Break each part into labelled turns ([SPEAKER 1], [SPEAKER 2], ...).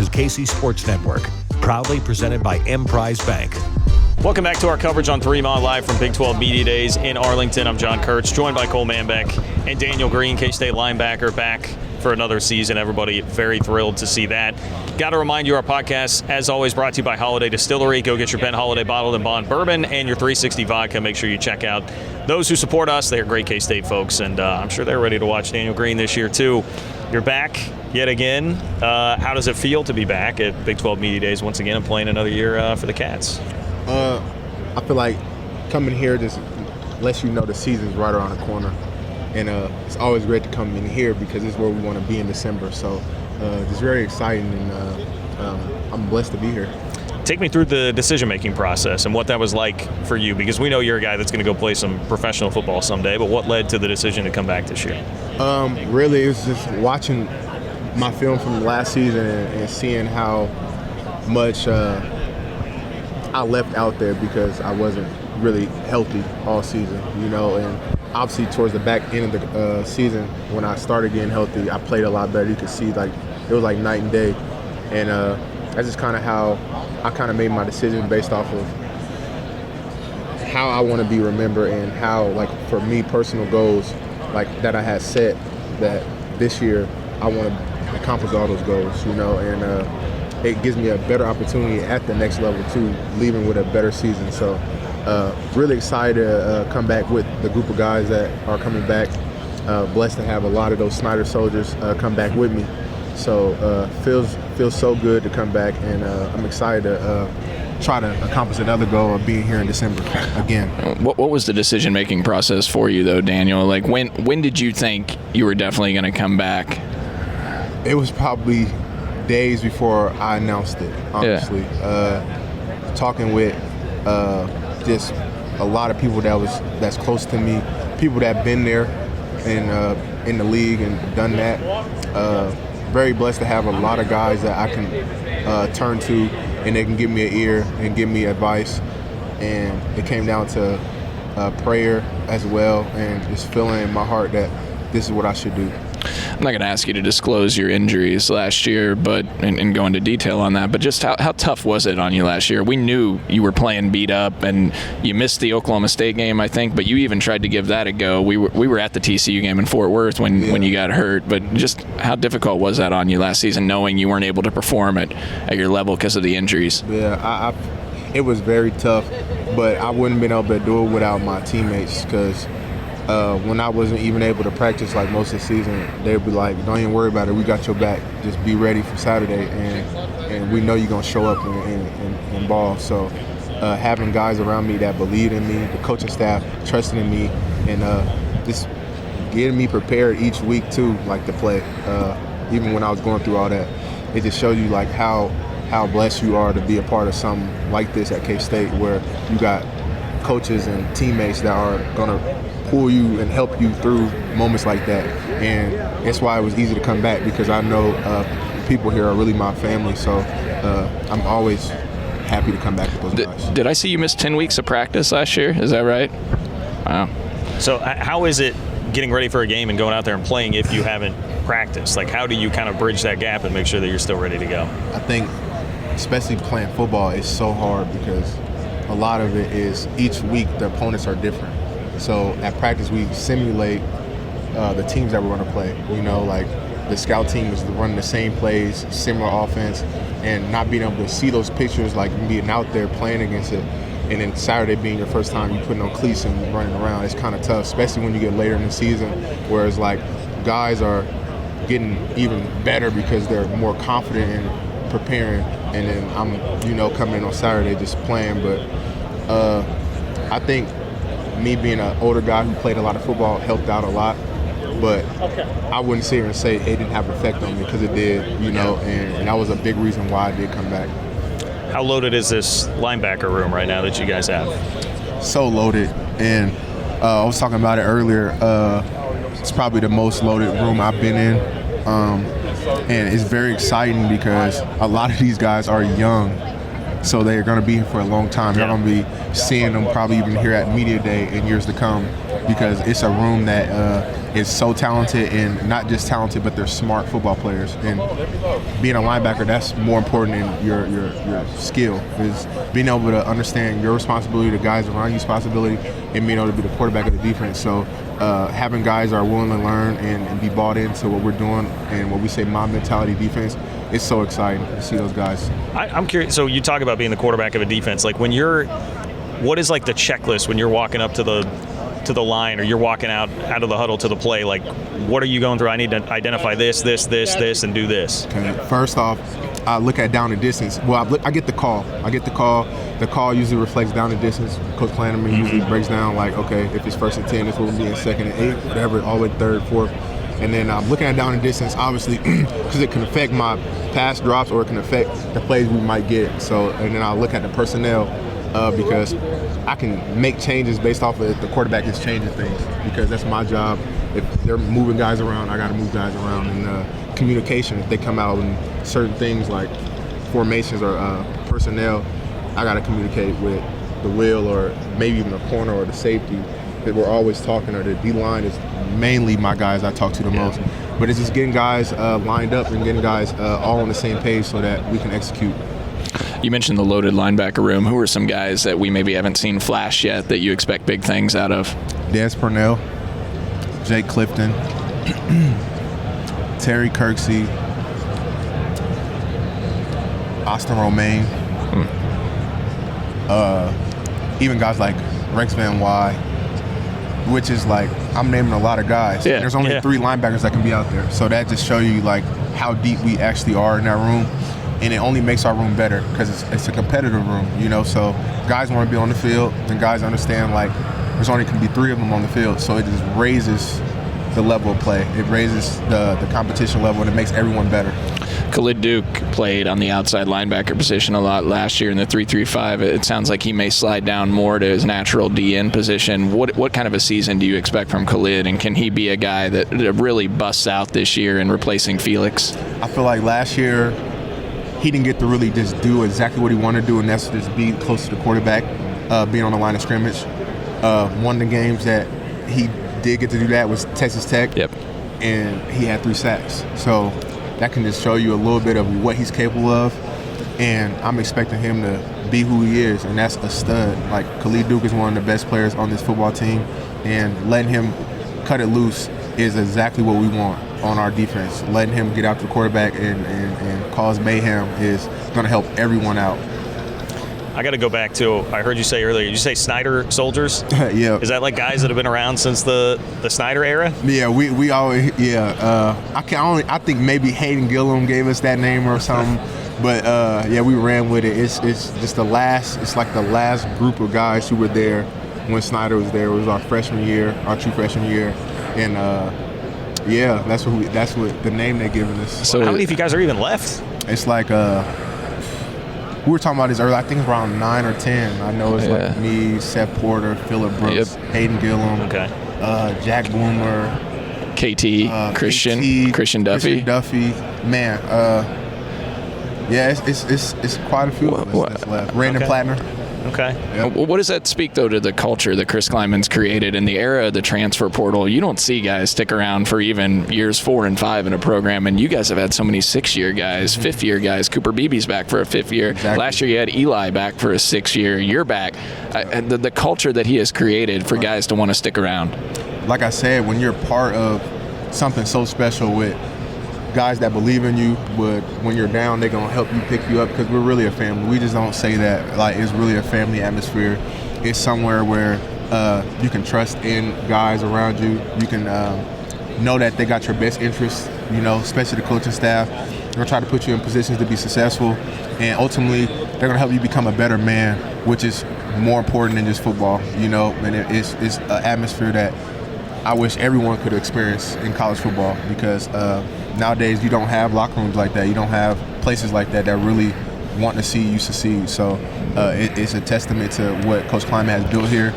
[SPEAKER 1] This is KC Sports Network, proudly presented by Emprise Bank.
[SPEAKER 2] Welcome back to our coverage on 3 Mile Live from Big 12 Media Days in Arlington. I'm John Kurtz, joined by Cole Manbeck and Daniel Green, K-State linebacker, back for another season. Everybody very thrilled to see that. Got to remind you, our podcast, as always, brought to you by Holiday Distillery. Go get your Penn Holiday Bottled and Bond Bourbon and your 360 Vodka. Make sure you check out those who support us. They're great K-State folks, and I'm sure they're ready to watch Daniel Green this year, too. You're back yet again. How does it feel to be back at Big 12 Media Days once again and playing another year for the Cats?
[SPEAKER 3] I feel like coming here just lets you know the season's right around the corner. And it's always great to come in here because it's where we want to be in December. So it's very exciting, and I'm blessed to be here.
[SPEAKER 2] Take me through the decision-making process and what that was like for you, because we know you're a guy that's going to go play some professional football someday, but what led to the decision to come back this year?
[SPEAKER 3] Really, it was just watching my film from last season and seeing how much I left out there because I wasn't really healthy all season, and obviously towards the back end of the season when I started getting healthy, I played a lot better. You could see it was like night and day, and that's just kind of how I kind of made my decision based off of how I want to be remembered and how, like, for me, personal goals like that I had set that this year I want to accomplish all those goals, and it gives me a better opportunity at the next level too, leaving with a better season. So really excited to come back with the group of guys that are coming back. Blessed to have a lot of those Snyder Soldiers come back with me. So feels so good to come back, and I'm excited to try to accomplish another goal of being here in December again.
[SPEAKER 4] What was the decision-making process for you, though, Daniel? Like, when did you think you were definitely going to come back?
[SPEAKER 3] It was probably days before I announced it, honestly. Yeah. Talking with just a lot of people that's close to me, people that have been there and in the league and done that. Very blessed to have a lot of guys that I can turn to, and they can give me an ear and give me advice. And it came down to prayer as well, and just feeling in my heart that this is what I should do.
[SPEAKER 4] I'm not going to ask you to disclose your injuries last year, but and go into detail on that, but just how tough was it on you last year? We knew you were playing beat up, and you missed the Oklahoma State game, I think, but you even tried to give that a go. We were at the TCU game in Fort Worth when you got hurt, but just how difficult was that on you last season, knowing you weren't able to perform at your level because of the injuries?
[SPEAKER 3] Yeah, it was very tough, but I wouldn't have been able to do it without my teammates, because when I wasn't even able to practice like most of the season, they'd be like, don't even worry about it, we got your back. Just be ready for Saturday, and we know you're going to show up and ball. So having guys around me that believed in me, the coaching staff trusting in me, and just getting me prepared each week too, like to play. Even when I was going through all that, it just shows you like how blessed you are to be a part of something like this at K-State, where you got coaches and teammates that are going to pull you and help you through moments like that. And that's why it was easy to come back, because I know people here are really my family. So I'm always happy to come back with those guys.
[SPEAKER 4] Did I see you miss 10 weeks of practice last year? Is that right? Wow.
[SPEAKER 2] So how is it getting ready for a game and going out there and playing if you haven't practiced? Like, how do you kind of bridge that gap and make sure that you're still ready to go?
[SPEAKER 3] I think especially playing football is so hard, because a lot of it is each week the opponents are different. So at practice, we simulate the teams that we're going to play. Like the scout team is running the same plays, similar offense, and not being able to see those pictures, like being out there playing against it, and then Saturday being your first time you putting on cleats and running around, it's kind of tough, especially when you get later in the season, whereas like guys are getting even better because they're more confident in preparing, and then I'm, coming in on Saturday just playing. But I think me being an older guy who played a lot of football helped out a lot, but I wouldn't sit here and say it didn't have an effect on me, because it did, and that was a big reason why I did come back.
[SPEAKER 2] How loaded is this linebacker room right now that you guys have?
[SPEAKER 3] So loaded, and I was talking about it earlier. It's probably the most loaded room I've been in, and it's very exciting because a lot of these guys are young, So they're going to be here for a long time. You're going to be seeing them probably even here at Media Day in years to come, because it's a room that is so talented, and not just talented, but they're smart football players. And being a linebacker, that's more important than your skill, is being able to understand your responsibility, the guys around you's responsibility, and being able to be the quarterback of the defense. So having guys that are willing to learn and be bought into what we're doing and what we say mob mentality defense, it's so exciting to see those guys.
[SPEAKER 2] I'm curious. So you talk about being the quarterback of a defense. Like what is like the checklist when you're walking up to the line, or you're walking out of the huddle to the play? Like, what are you going through? I need to identify this, and do this.
[SPEAKER 3] Okay. First off, I look at down and distance. Well, I get the call. The call usually reflects down and distance. Coach Klanderman usually breaks down, like, okay, if it's 1st and 10, this will be in 2nd and 8, whatever, all the way 3rd, 4th. And then I'm looking at down and distance, obviously, because it can affect my pass drops, or it can affect the plays we might get. So, and then I'll look at the personnel, because I can make changes based off of if the quarterback is changing things, because that's my job. If they're moving guys around, I got to move guys around. And communication, if they come out and certain things like formations or personnel, I got to communicate with the will, or maybe even the corner or the safety, that we're always talking, or the D-line is mainly my guys I talk to the most. But it's just getting guys lined up and getting guys all on the same page so that we can execute.
[SPEAKER 4] You mentioned the loaded linebacker room. Who are some guys that we maybe haven't seen flash yet that you expect big things out of?
[SPEAKER 3] Des Purnell, Jake Clifton, Terry Kirksey, Austin Romaine, even guys like Rex Van Wy, which is like, I'm naming a lot of guys.
[SPEAKER 4] Yeah.
[SPEAKER 3] There's only 3 linebackers that can be out there. So that just show you like how deep we actually are in that room. And it only makes our room better, because it's a competitive room, you know. So guys want to be on the field, and guys understand like there's only can be 3 of them on the field. So it just raises the level of play. It raises the competition level, and it makes everyone better.
[SPEAKER 4] Khalid Duke played on the outside linebacker position a lot last year in the 3-3-5. It sounds like he may slide down more to his natural DN position. What kind of a season do you expect from Khalid, and can he be a guy that really busts out this year in replacing Felix?
[SPEAKER 3] I feel like last year he didn't get to really just do exactly what he wanted to do, and that's just be close to the quarterback, being on the line of scrimmage. One of the games that he did get to do that was Texas Tech, and he had 3 sacks. So that can just show you a little bit of what he's capable of, and I'm expecting him to be who he is, and that's a stud. Like, Khalid Duke is one of the best players on this football team, and letting him cut it loose is exactly what we want on our defense. Letting him get out to the quarterback and cause mayhem is going to help everyone out.
[SPEAKER 2] I got to go back to, I heard you say earlier, did you say Snyder Soldiers?
[SPEAKER 3] Yeah.
[SPEAKER 2] Is that like guys that have been around since the Snyder era?
[SPEAKER 3] Yeah, we always, I think maybe Hayden Gillum gave us that name or something. But yeah, we ran with it. It's just the last group of guys who were there when Snyder was there. It was our freshman year, our true freshman year. And yeah, that's what the name they're giving us.
[SPEAKER 2] So how many of you guys are even left?
[SPEAKER 3] It's like we were talking about this earlier. I think it's around 9 or 10. I know it's like me, Seth Porter, Phillip Brooks, Hayden Gillum, Jack Boomer,
[SPEAKER 4] KT, Christian Duffy.
[SPEAKER 3] Man, yeah, it's quite a few of us that's left. Brandon Plattner.
[SPEAKER 2] Okay.
[SPEAKER 3] Yep.
[SPEAKER 4] What does that speak, though, to the culture that Chris Kleinman's created in the era of the transfer portal? You don't see guys stick around for even years 4 and 5 in a program, and you guys have had so many 6-year guys, 5th-year guys. Cooper Beebe's back for a 5th year.
[SPEAKER 3] Exactly.
[SPEAKER 4] Last year you had Eli back for a 6th year. You're back. And the culture that he has created for guys to want to stick around.
[SPEAKER 3] Like I said, when you're part of something so special with guys that believe in you, but when you're down, they're going to help you pick you up, because we're really a family. We just don't say that. Like, it's really a family atmosphere. It's somewhere where you can trust in guys around you. You can know that they got your best interests, you know, especially the coaching staff. They're going to try to put you in positions to be successful, and ultimately they're going to help you become a better man, which is more important than just football, you know. And it's an atmosphere that I wish everyone could experience in college football, because nowadays you don't have locker rooms like that. You don't have places like that really want to see you succeed. So it's a testament to what Coach Kleinman has built here,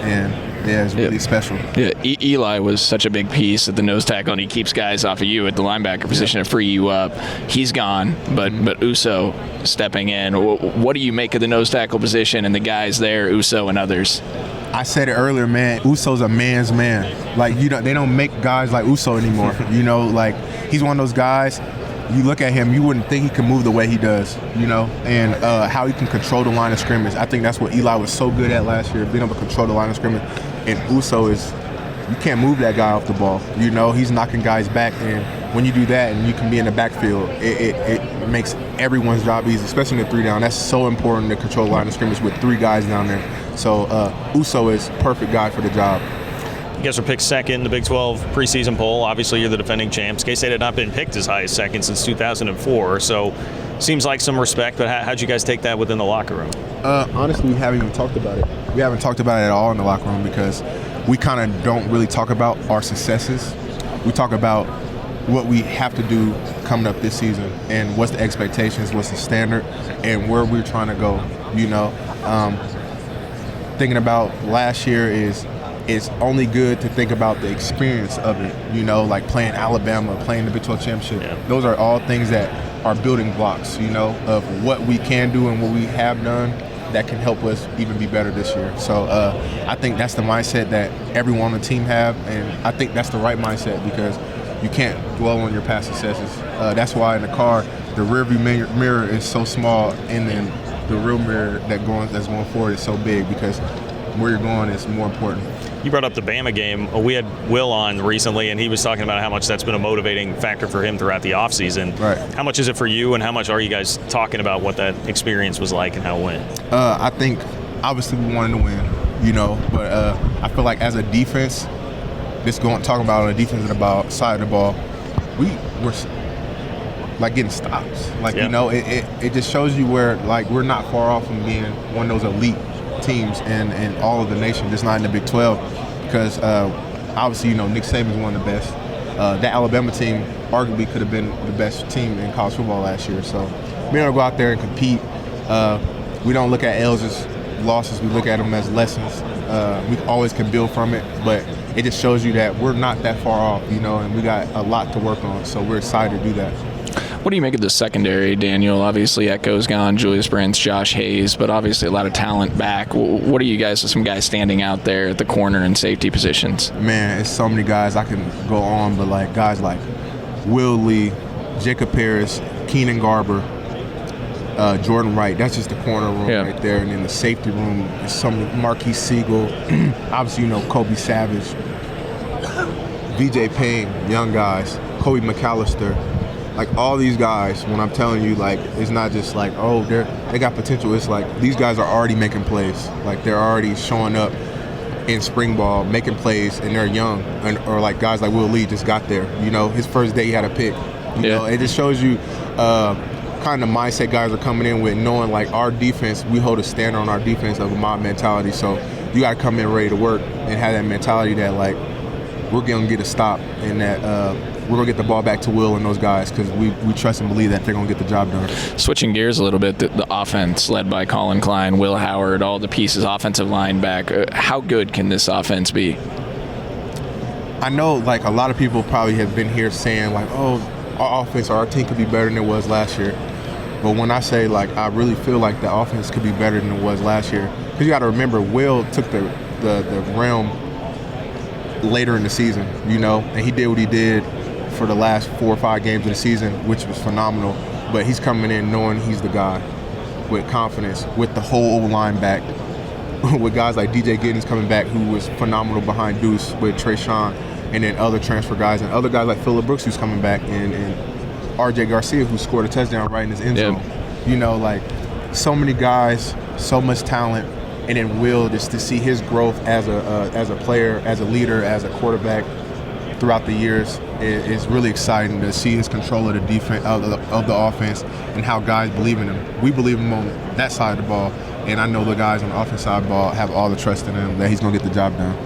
[SPEAKER 3] and Yeah, it's really special.
[SPEAKER 4] Yeah, Eli was such a big piece at the nose tackle, and he keeps guys off of you at the linebacker position to free you up. He's gone, but Uso stepping in. What do you make of the nose tackle position and the guys there, Uso and others?
[SPEAKER 3] I said it earlier, man. Uso's a man's man. Like, they don't make guys like Uso anymore. Like, he's one of those guys. You look at him, you wouldn't think he can move the way he does, and how he can control the line of scrimmage. I think that's what Eli was so good at last year, being able to control the line of scrimmage. And Uso you can't move that guy off the ball. He's knocking guys back, and when you do that and you can be in the backfield, it makes everyone's job easy, especially in the 3 down. That's so important to control the line of scrimmage with 3 guys down there. So Uso is perfect guy for the job.
[SPEAKER 2] You guys were picked second in the Big 12 preseason poll. Obviously, you're the defending champs. K-State had not been picked as high as second since 2004, so seems like some respect, but how'd you guys take that within the locker room?
[SPEAKER 3] Honestly, we haven't even talked about it. We haven't talked about it at all in the locker room because we kind of don't really talk about our successes. We talk about what we have to do coming up this season and what's the expectations, what's the standard, and where we're trying to go, Thinking about last year it's only good to think about the experience of it, like playing Alabama, playing the Big 12 championship.
[SPEAKER 2] Yeah.
[SPEAKER 3] Those are all things that are building blocks, of what we can do and what we have done that can help us even be better this year. So I think that's the mindset that everyone on the team have, and I think that's the right mindset because you can't dwell on your past successes. That's why in the car, the rearview mirror is so small, and then the real mirror that's going forward is so big because where you're going is more important.
[SPEAKER 2] You brought up the Bama game. We had Will on recently, and he was talking about how much that's been a motivating factor for him throughout the offseason.
[SPEAKER 3] Right.
[SPEAKER 2] How much is it for you, and how much are you guys talking about what that experience was like and how it went?
[SPEAKER 3] I think, obviously, we wanted to win, but I feel like as a defense, talking about on the defensive side of the ball, we're like getting stops. Like, it just shows you where, like, we're not far off from being one of those elite teams in all of the nation, just not in the Big 12, because obviously, Nick Saban's one of the best. That Alabama team arguably could have been the best team in college football last year. So being able to go out there and compete, we don't look at L's as losses, we look at them as lessons. We always can build from it, but it just shows you that we're not that far off, and we got a lot to work on, so we're excited to do that.
[SPEAKER 4] What do you make of the secondary, Daniel? Obviously, Echo's gone, Julius Brents, Josh Hayes, but obviously a lot of talent back. What are you guys, some guys standing out there at the corner and safety positions?
[SPEAKER 3] Man, it's so many guys I can go on, but like guys like Will Lee, Jacob Harris, Keenan Garber, Jordan Wright. That's just the corner room right there. And in the safety room, is some Marquise Siegel, obviously, Kobe Savage, VJ Payne, young guys, Kobe McAllister. Like, all these guys, when I'm telling you, like, it's not just like, oh, they got potential. It's like these guys are already making plays. Like, they're already showing up in spring ball, making plays, and they're young. Or like guys like Will Lee just got there. His first day he had a pick. It just shows you kind of mindset guys are coming in with, knowing like our defense, we hold a standard on our defense of a mob mentality. So you got to come in ready to work and have that mentality that like we're going to get a stop and that we're going to get the ball back to Will and those guys because we trust and believe that they're going to get the job done.
[SPEAKER 4] Switching gears a little bit, the offense led by Colin Klein, Will Howard, all the pieces, offensive line back. How good can this offense be?
[SPEAKER 3] I know like a lot of people probably have been here saying like, oh, our offense or our team could be better than it was last year. But when I say like I really feel like the offense could be better than it was last year, because you got to remember Will took the realm later in the season, and he did what he did for the last 4 or 5 games of the season, which was phenomenal. But he's coming in knowing he's the guy with confidence, with the whole line back, with guys like DJ Giddens coming back, who was phenomenal behind Deuce with Trayshawn, and then other transfer guys, and other guys like Phillip Brooks who's coming back, and RJ Garcia who scored a touchdown right in his end zone. Like so many guys, so much talent, and then Will, just to see his growth as a player, as a leader, as a quarterback throughout the years is really exciting to see his control of the defense of the offense and how guys believe in him. We believe him on that side of the ball, and I know the guys on the offense side of the ball have all the trust in him that he's going to get the job done.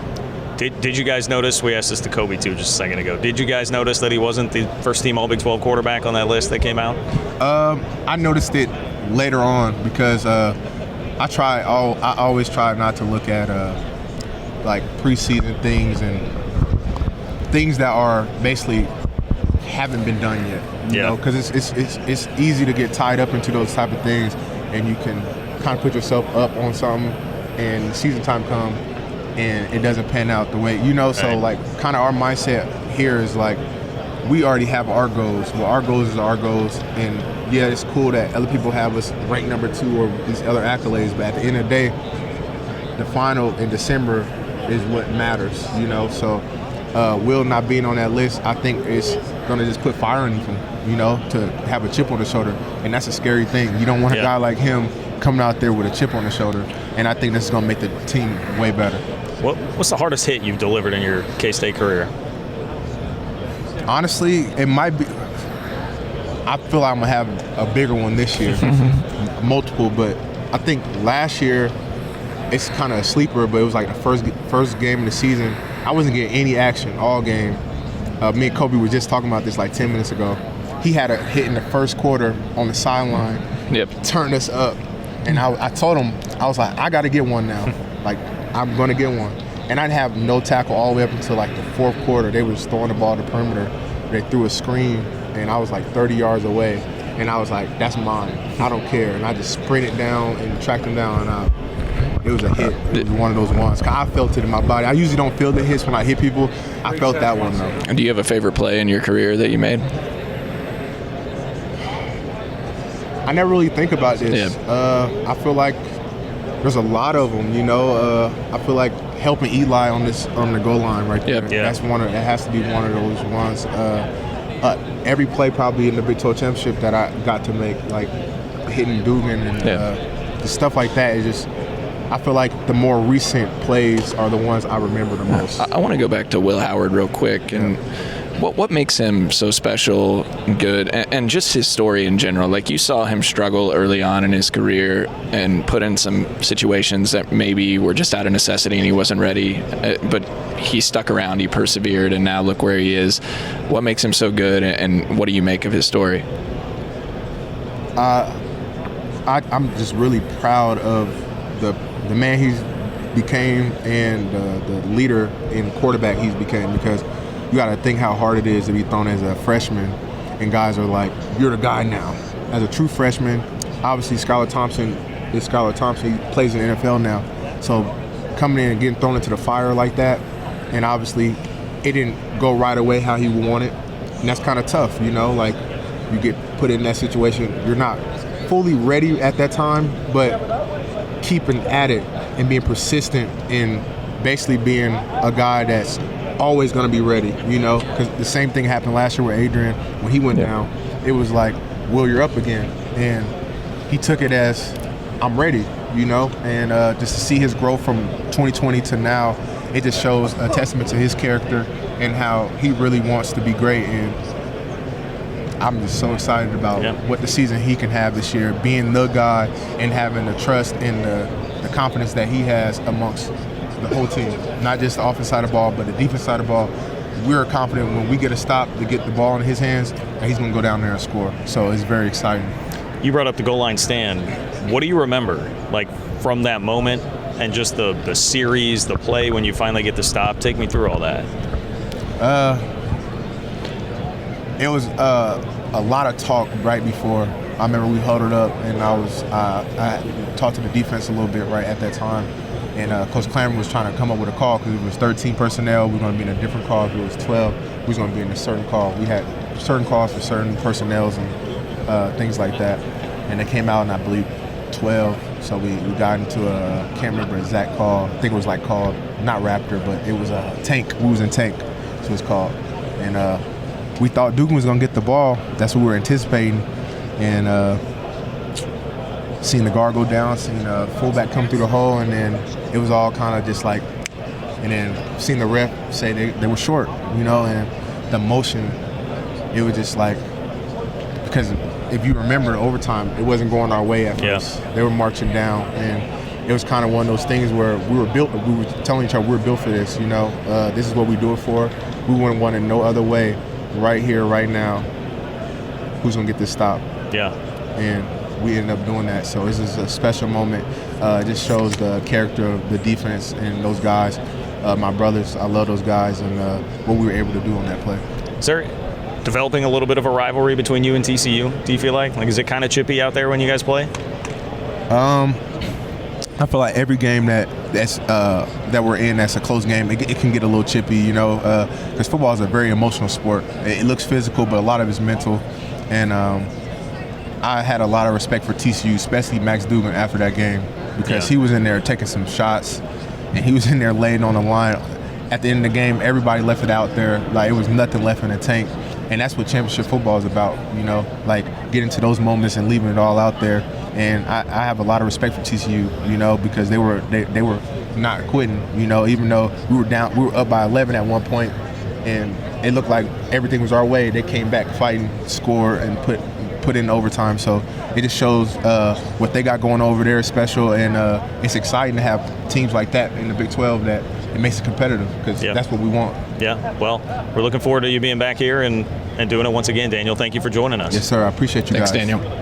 [SPEAKER 2] Did you guys notice, we asked this to Kobe too just a second ago, did you guys notice that he wasn't the first team All Big 12 quarterback on that list that came out?
[SPEAKER 3] I noticed it later on because I always try not to look at like preseason things and things that are basically haven't been done yet. You know, because it's easy to get tied up into those type of things, and you can kind of put yourself up on something, and season time come, and it doesn't pan out the way So like, kind of our mindset here is like, we already have our goals. Well, our goals is our goals, and yeah, it's cool that other people have us ranked number 2 or these other accolades, but at the end of the day, the final in December is what matters. So Will not being on that list, I think it's going to just put fire in him, to have a chip on the shoulder, and that's a scary thing. You don't want a guy like him coming out there with a chip on the shoulder, and I think this is going to make the team way better.
[SPEAKER 2] What's the hardest hit you've delivered in your K-State career?
[SPEAKER 3] Honestly, it might be. I feel like I'm gonna have a bigger one this year, multiple. But I think last year, it's kind of a sleeper. But it was like the first game of the season. I wasn't getting any action all game. Me and Kobe were just talking about this like 10 minutes ago. He had a hit in the first quarter on the sideline. Turned us up, and I told him, I was like, I got to get one now. Like, I'm gonna get one. And I'd have no tackle all the way up until like the fourth quarter. They were just throwing the ball to the perimeter. They threw a screen, and I was like 30 yards away. And I was like, that's mine. I don't care. And I just sprinted down and tracked him down. And it was a hit. It was one of those ones. 'Cause I felt it in my body. I usually don't feel the hits when I hit people. I felt that one, though.
[SPEAKER 4] And do you have a favorite play in your career that you made?
[SPEAKER 3] I never really think about this. I feel like there's a lot of them, I feel like helping Eli on the goal line right there. That's it has to be one of those ones. Every play probably in the Big 12 championship that I got to make, like hitting Dugan and the stuff like that, is just, I feel like the more recent plays are the ones I remember the most.
[SPEAKER 4] I want to go back to Will Howard real quick, and what makes him so special, good, and just his story in general. Like, you saw him struggle early on in his career and put in some situations that maybe were just out of necessity and he wasn't ready, but he stuck around, he persevered, and now look where he is. What makes him so good, and what do you make of his story?
[SPEAKER 3] I'm just really proud of the man he's became, and the leader and quarterback he's became, because you got to think how hard it is to be thrown as a freshman, and guys are like, you're the guy now. As a true freshman, obviously Skylar Thompson is Skylar Thompson. He plays in the NFL now. So coming in and getting thrown into the fire like that, and obviously it didn't go right away how he wanted, and that's kind of tough, like you get put in that situation. You're not fully ready at that time, but keeping at it and being persistent and basically being a guy that's always going to be ready, because the same thing happened last year with Adrian. When he went down, it was like, Will, you're up again. And he took it as, I'm ready, and just to see his growth from 2020 to now, it just shows a testament to his character and how he really wants to be great. And I'm just so excited about what the season he can have this year, being the guy and having the trust and the confidence that he has amongst the whole team, not just the offense side of the ball, but the defense side of the ball. We're confident when we get a stop to get the ball in his hands, and he's going to go down there and score. So it's very exciting.
[SPEAKER 2] You brought up the goal line stand. What do you remember, like, from that moment and just the series, the play when you finally get the stop? Take me through all that.
[SPEAKER 3] It was a lot of talk right before. I remember we huddled up, and I talked to the defense a little bit right at that time. And Coach Clammer was trying to come up with a call because it was 13 personnel. We were going to be in a different call. If it was 12, we was going to be in a certain call. We had certain calls for certain personnels and things like that. And they came out, and I believe 12. So we got into a, can't remember exact call. I think it was like called, not Raptor, but it was a Tank. We was in Tank, that's what it's called. And we thought Duke was going to get the ball. That's what we were anticipating. And seeing the guard go down, seeing a fullback come through the hole, and then it was all kind of just like, and then seeing the ref say they were short, and the motion, it was just like, because if you remember overtime, it wasn't going our way at first. They were marching down, and it was kind of one of those things where we were telling each other we're built for this, this is what we do it for. We wouldn't want it no other way, right here, right now. Who's gonna get this stop? And we ended up doing that. So this is a special moment. It just shows the character of the defense and those guys. my brothers. I love those guys and what we were able to do on that play.
[SPEAKER 2] Is there developing a little bit of a rivalry between you and TCU, do you feel like? Like, is it kind of chippy out there when you guys play?
[SPEAKER 3] I feel like every game that we're in that's a close game, it can get a little chippy, you know, because football is a very emotional sport. It looks physical, but a lot of it's mental. And I had a lot of respect for TCU, especially Max Duggan after that game, because he was in there taking some shots, and he was in there laying on the line. At the end of the game, everybody left it out there. Like, it was nothing left in the tank. And that's what championship football is about, you know, like getting to those moments and leaving it all out there. And I have a lot of respect for TCU, you know, because they were not quitting, you know, even though we were up by 11 at one point, and it looked like everything was our way. They came back fighting, score, and put in overtime. So it just shows what they got going over there is special, and it's exciting to have teams like that in the Big 12 that it makes it competitive, because that's what we want.
[SPEAKER 2] Yeah, well, we're looking forward to you being back here and doing it once again, Daniel. Thank you for joining us.
[SPEAKER 3] Yes, sir. I appreciate you guys.
[SPEAKER 4] Thanks, Daniel.